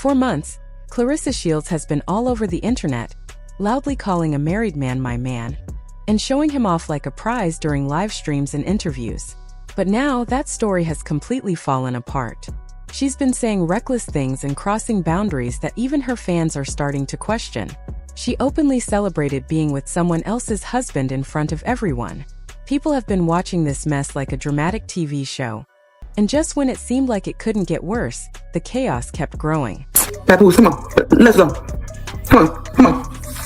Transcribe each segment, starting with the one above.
For months, Claressa Shields has been all over the internet, loudly calling a married man my man, and showing him off like a prize during live streams and interviews. But now that story has completely fallen apart. She's been saying reckless things and crossing boundaries that even her fans are starting to question. She openly celebrated being with someone else's husband in front of everyone. People have been watching this mess like a dramatic TV show. And just when it seemed like it couldn't get worse, the chaos kept growing. Papoose, come on, let's go. Come on, come on,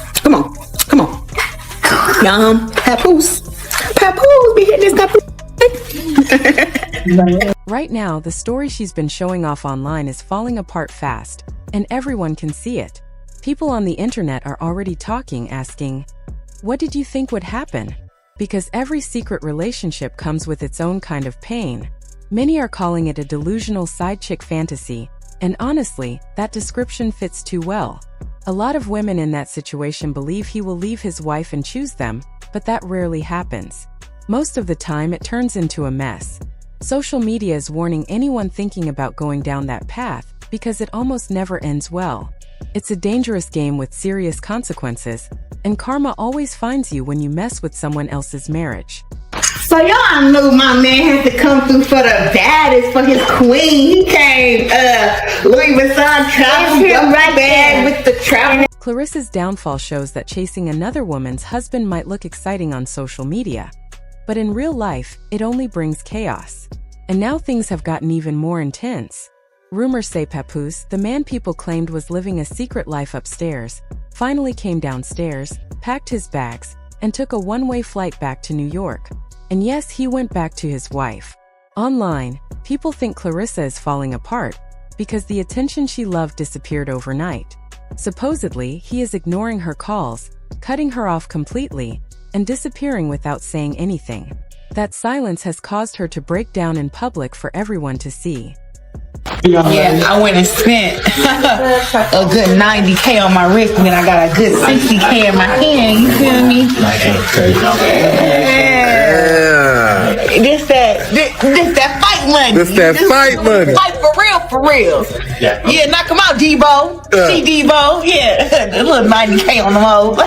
come on, come on. Papoose, Papoose, be hitting this Papoose. Right now, the story she's been showing off online is falling apart fast, and everyone can see it. People on the internet are already talking, asking, "What did you think would happen?" Because every secret relationship comes with its own kind of pain. Many are calling it a delusional side chick fantasy, and honestly, that description fits too well. A lot of women in that situation believe he will leave his wife and choose them, but that rarely happens. Most of the time, it turns into a mess. Social media is warning anyone thinking about going down that path because it almost never ends well. It's a dangerous game with serious consequences, and karma always finds you when you mess with someone else's marriage. So y'all knew my man had to come through for the baddest, for his queen. He came, Louis Vuitton travel right bag with the travel. Claressa's downfall shows that chasing another woman's husband might look exciting on social media, but in real life, it only brings chaos. And now things have gotten even more intense. Rumors say Papoose, the man people claimed was living a secret life upstairs, finally came downstairs, packed his bags, and took a one-way flight back to New York. And yes, he went back to his wife. Online, people think Claressa is falling apart because the attention she loved disappeared overnight. Supposedly, he is ignoring her calls, cutting her off completely, and disappearing without saying anything. That silence has caused her to break down in public for everyone to see. Yeah, I went and spent a good 90K on my wrist, and then I got a good 60K in my hand. You feel me? Yeah. This that fight money. This that fight money. Fight for real. Yeah, knock him out, Debo. See Debo. Yeah, a little 90K on the move.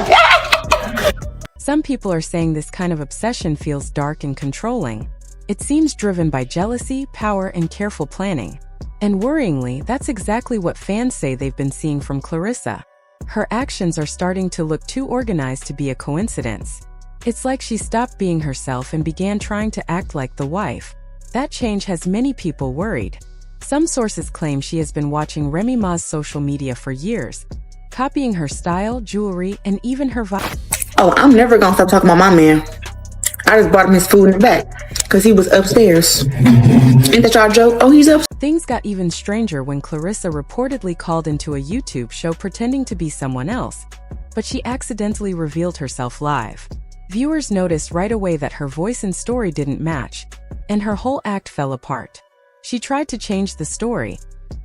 Some people are saying this kind of obsession feels dark and controlling. It seems driven by jealousy, power, and careful planning. And worryingly, that's exactly what fans say they've been seeing from Claressa. Her actions are starting to look too organized to be a coincidence. It's like she stopped being herself and began trying to act like the wife. That change has many people worried. Some sources claim she has been watching Remy Ma's social media for years, copying her style, jewelry, and even her vibe. Oh, I'm never gonna stop talking about my man. I just bought him his food in the back because he was upstairs. Ain't that y'all joke? Oh, he's up. Things got even stranger when Claressa reportedly called into a YouTube show pretending to be someone else, but she accidentally revealed herself live. Viewers noticed right away that her voice and story didn't match, and her whole act fell apart. She tried to change the story,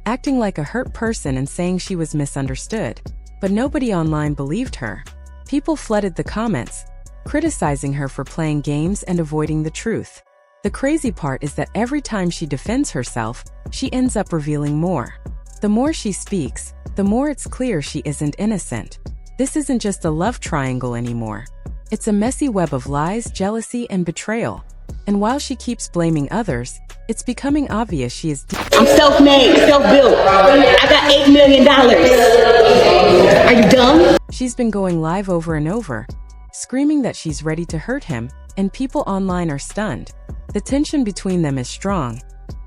acting like a hurt person and saying she was misunderstood, but nobody online believed her. People flooded the comments, criticizing her for playing games and avoiding the truth. The crazy part is that every time she defends herself, she ends up revealing more. The more she speaks, the more it's clear she isn't innocent. This isn't just a love triangle anymore. It's a messy web of lies, jealousy, and betrayal. And while she keeps blaming others, it's becoming obvious she is I'm self-made, self-built. I got $8 million. Are you dumb? She's been going live over and over, screaming that she's ready to hurt him, and people online are stunned. The tension between them is strong,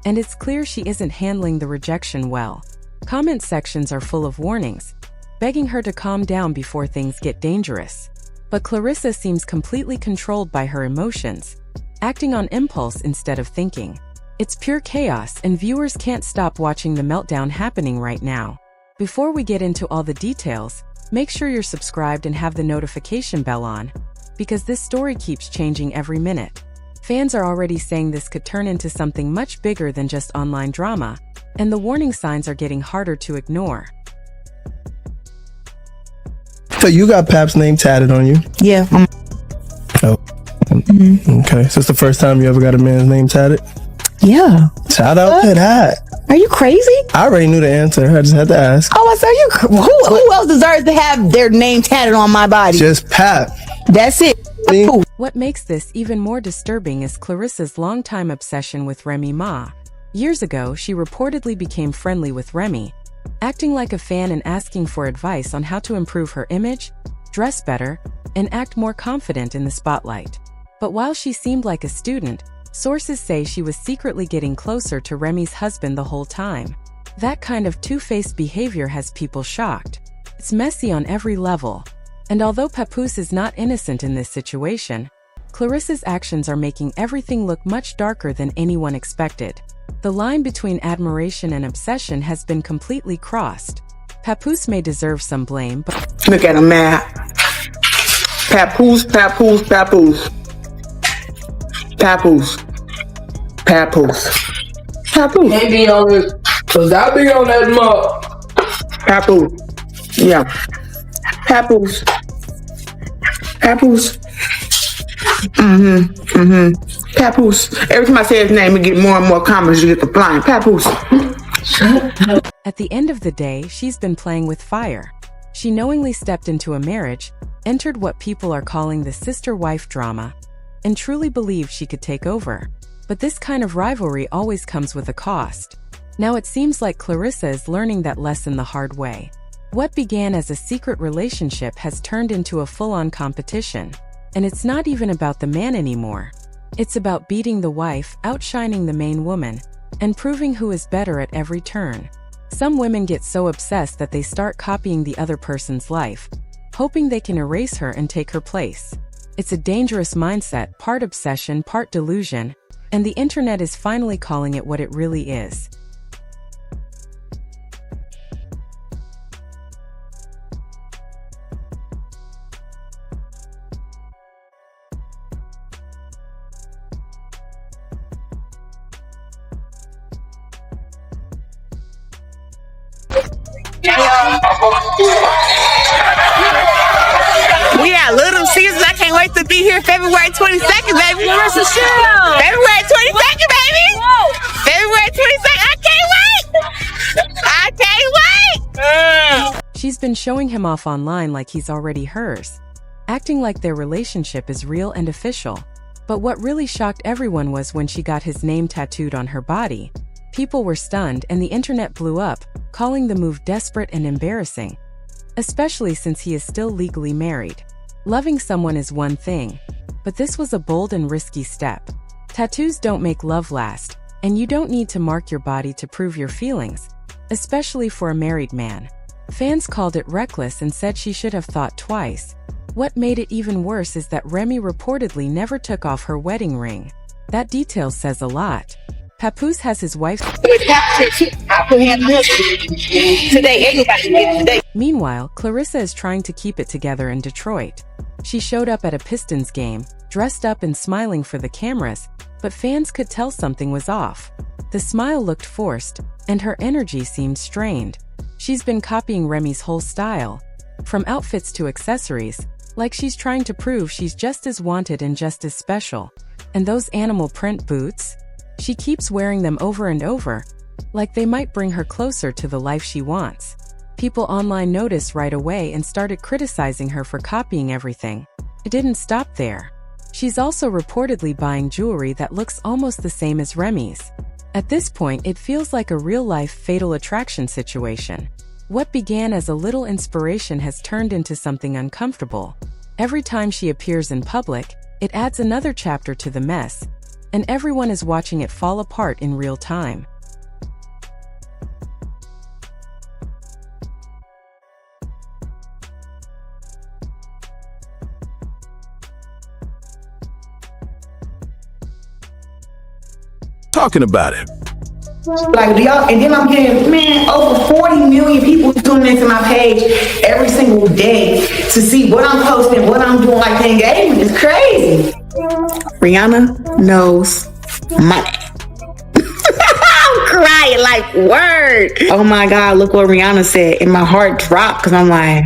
and it's clear she isn't handling the rejection well. Comment sections are full of warnings, begging her to calm down before things get dangerous. But Claressa seems completely controlled by her emotions, acting on impulse instead of thinking. It's pure chaos, and viewers can't stop watching the meltdown happening right now. Before we get into all the details, make sure you're subscribed and have the notification bell on, because this story keeps changing every minute. Fans are already saying this could turn into something much bigger than just online drama, and the warning signs are getting harder to ignore. So you got Pap's name tatted on you? Yeah. Oh. Okay. So it's the first time you ever got a man's name tatted? Yeah. Shout out to that. Are you crazy? I already knew the answer. I just had to ask. Oh, I said, who else deserves to have their name tatted on my body? Just Pap. That's it. Me? What makes this even more disturbing is Clarissa's longtime obsession with Remy Ma. Years ago, she reportedly became friendly with Remy, acting like a fan and asking for advice on how to improve her image, dress better, and act more confident in the spotlight. But while she seemed like a student, sources say she was secretly getting closer to Remy's husband the whole time. That kind of two-faced behavior has people shocked. It's messy on every level. And although Papoose is not innocent in this situation, Clarissa's actions are making everything look much darker than anyone expected. The line between admiration and obsession has been completely crossed. Papoose may deserve some blame, but Look at him, man. Papoose, Papoose, Papoose. Papoose. Papoose. Papoose. They be on it, cause I be on that mug. Papoose. Yeah. Papoose. Papoose. Papoose. Every time I say his name, we get more and more comments. You get the flying. Papoose. at the end of the day, she's been playing with fire. She knowingly stepped into a marriage, entered what people are calling the sister-wife drama, and truly believed she could take over. But this kind of rivalry always comes with a cost. Now it seems like Claressa is learning that lesson the hard way. What began as a secret relationship has turned into a full-on competition. And it's not even about the man anymore. It's about beating the wife, outshining the main woman, and proving who is better at every turn. Some women get so obsessed that they start copying the other person's life, hoping they can erase her and take her place. It's a dangerous mindset, part obsession, part delusion, and the internet is finally calling it what it really is. We at Little Caesars. I can't wait to be here February 22nd, baby. Claressa Shields. February 22nd, baby. February 22nd. I can't wait. I can't wait. She's been showing him off online like he's already hers, acting like their relationship is real and official. But what really shocked everyone was when she got his name tattooed on her body. People were stunned and the internet blew up, calling the move desperate and embarrassing, especially since he is still legally married. Loving someone is one thing, but this was a bold and risky step. Tattoos don't make love last, and you don't need to mark your body to prove your feelings, especially for a married man. Fans called it reckless and said she should have thought twice. What made it even worse is that Remy reportedly never took off her wedding ring. That detail says a lot. Papoose has his wife's... Meanwhile, Claressa is trying to keep it together in Detroit. She showed up at a Pistons game, dressed up and smiling for the cameras, but fans could tell something was off. The smile looked forced, and her energy seemed strained. She's been copying Remy's whole style, from outfits to accessories, like she's trying to prove she's just as wanted and just as special. And those animal print boots? She keeps wearing them over and over, like they might bring her closer to the life she wants. People online noticed right away and started criticizing her for copying everything. It didn't stop there. She's also reportedly buying jewelry that looks almost the same as Remy's. At this point, it feels like a real-life fatal attraction situation. What began as a little inspiration has turned into something uncomfortable. Every time she appears in public, it adds another chapter to the mess, and everyone is watching it fall apart in real time. Talking about it. Like y'all, and then I'm getting, man, over 40 million people tuning into my page every single day to see what I'm posting, what I'm doing. Like the engagement is crazy. Rihanna knows money. I'm crying like word. Oh my God, look what Rihanna said, and my heart dropped because I'm like,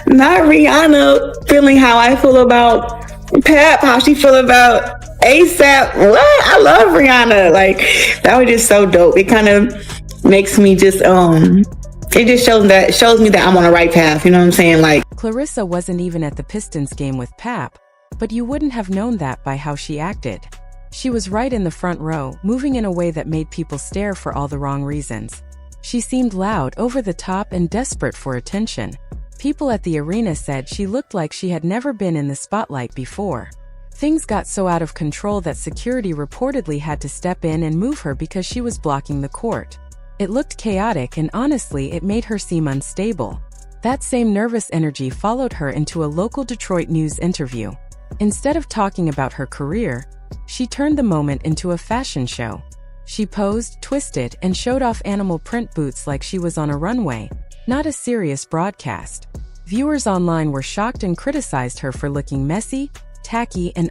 not Rihanna feeling how I feel about Pap, how she feel about ASAP. What? I love Rihanna. Like, that was just so dope. It kind of makes me just it just shows me that I'm on the right path. You know what I'm saying? Like, Claressa wasn't even at the Pistons game with Pap, but you wouldn't have known that by how she acted. She was right in the front row, moving in a way that made people stare for all the wrong reasons. She seemed loud, over the top, and desperate for attention. People at the arena said she looked like she had never been in the spotlight before. Things got so out of control that security reportedly had to step in and move her because she was blocking the court. It looked chaotic, and honestly, it made her seem unstable. That same nervous energy followed her into a local Detroit news interview. Instead of talking about her career, she turned the moment into a fashion show. She posed, twisted, and showed off animal print boots like she was on a runway, not a serious broadcast. Viewers online were shocked and criticized her for looking messy, tacky, and